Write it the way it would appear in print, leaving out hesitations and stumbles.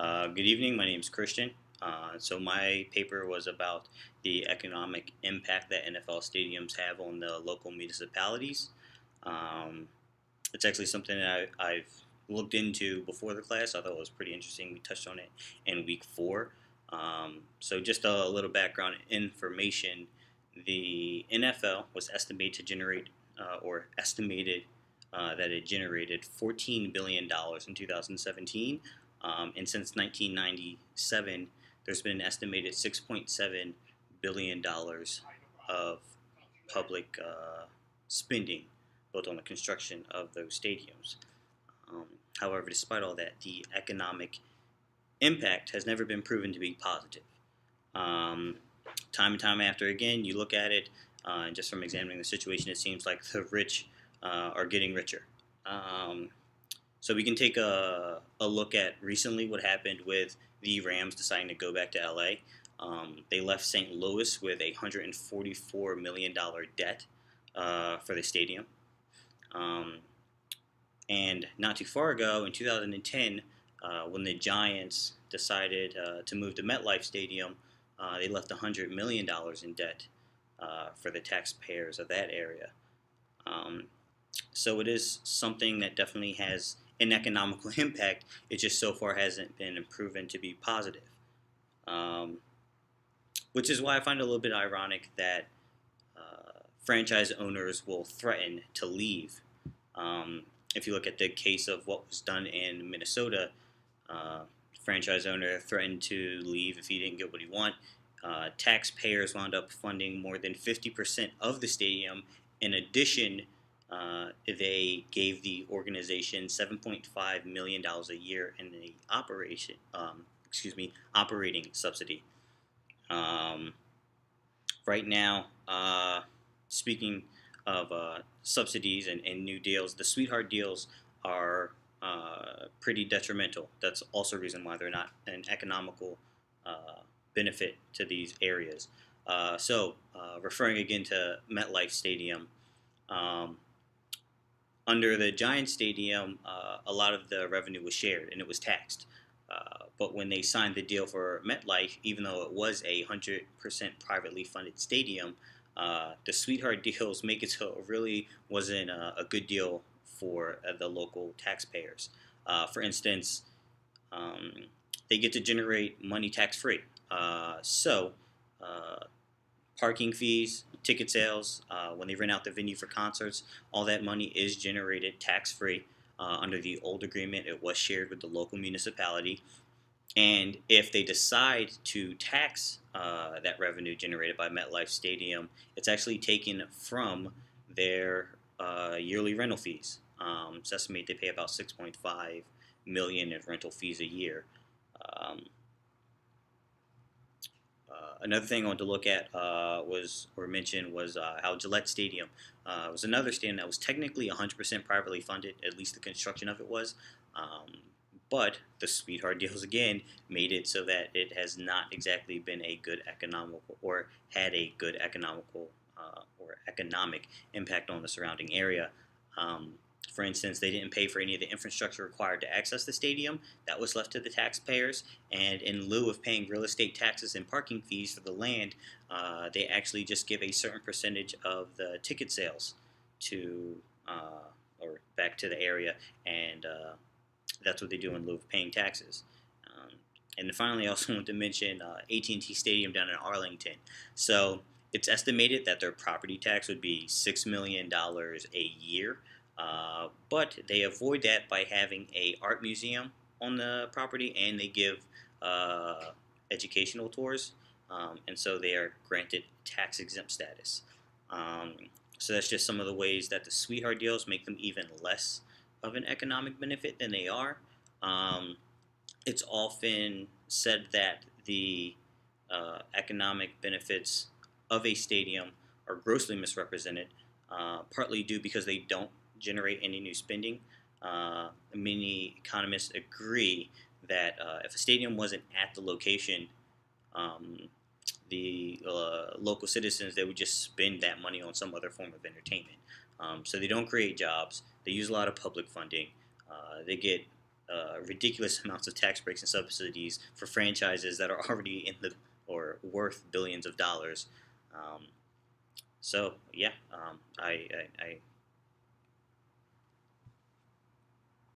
Good evening. My name is Christian. So my paper was about the economic impact that NFL stadiums have on the local municipalities. Um, it's actually something that I've looked into before the class. I thought it was pretty interesting. We touched on it in week four. So just a little background information. The NFL was estimated to generate, or estimated that it generated $14 billion in 2017. And since 1997, there's been an estimated $6.7 billion of public spending built on the construction of those stadiums. Um, However, despite all that, the economic impact has never been proven to be positive. Um, Time and time after again, you look at it, and just from examining the situation, it seems like the rich are getting richer. Um, so we can take a look at recently what happened with the Rams deciding to go back to LA. They left St. Louis with a $144 million debt for the stadium. Um, and not too far ago, in 2010, when the Giants decided to move to MetLife Stadium, they left $100 million in debt for the taxpayers of that area. Um, so it is something that definitely has an economical impact. It just so far hasn't been proven to be positive. Um, which is why I find it a little bit ironic that franchise owners will threaten to leave. If you look at the case of what was done in Minnesota, uh, franchise owner threatened to leave if he didn't get what he wanted. Taxpayers wound up funding more than 50% of the stadium. In addition, they gave the organization $7.5 million a year in the operating subsidy. Um, right now, speaking of subsidies and new deals, the sweetheart deals are pretty detrimental. That's also a reason why they're not an economical benefit to these areas. Referring again to MetLife Stadium, um, under the Giants Stadium, a lot of the revenue was shared and it was taxed. But when they signed the deal for MetLife, even though it was a 100% privately funded stadium, the sweetheart deals make it so it really wasn't a good deal for the local taxpayers. For instance, um, they get to generate money tax free. Uh, Parking fees, ticket sales, when they rent out the venue for concerts, all that money is generated tax free. Under the old agreement, it was shared with the local municipality. And if they decide to tax that revenue generated by MetLife Stadium, it's actually taken from their yearly rental fees. It's estimated they pay about 6.5 million in rental fees a year. Um, Another thing I wanted to look at was how Gillette Stadium was another stadium that was technically 100% privately funded, at least the construction of it was. Um, but the sweetheart deals again made it so that it has not exactly been a good economical or had a good economical or economic impact on the surrounding area. Um, for instance, they didn't pay for any of the infrastructure required to access the stadium. That was left to the taxpayers. And in lieu of paying real estate taxes and parking fees for the land, they actually just give a certain percentage of the ticket sales to or back to the area, and that's what they do in lieu of paying taxes. Um, and then finally, I also want to mention AT&T Stadium down in Arlington. So it's estimated that their property tax would be $6 million a year, but they avoid that by having a art museum on the property, and they give uh, educational tours, and so they are granted tax exempt status. Um, so that's just some of the ways that the sweetheart deals make them even less of an economic benefit than they are. Um, it's often said that the economic benefits of a stadium are grossly misrepresented, partly due because they don't generate any new spending. Many economists agree that if a stadium wasn't at the location, um, the local citizens they would just spend that money on some other form of entertainment. So they don't create jobs. They use a lot of public funding. They get ridiculous amounts of tax breaks and subsidies for franchises that are already in the or worth billions of dollars. So yeah, I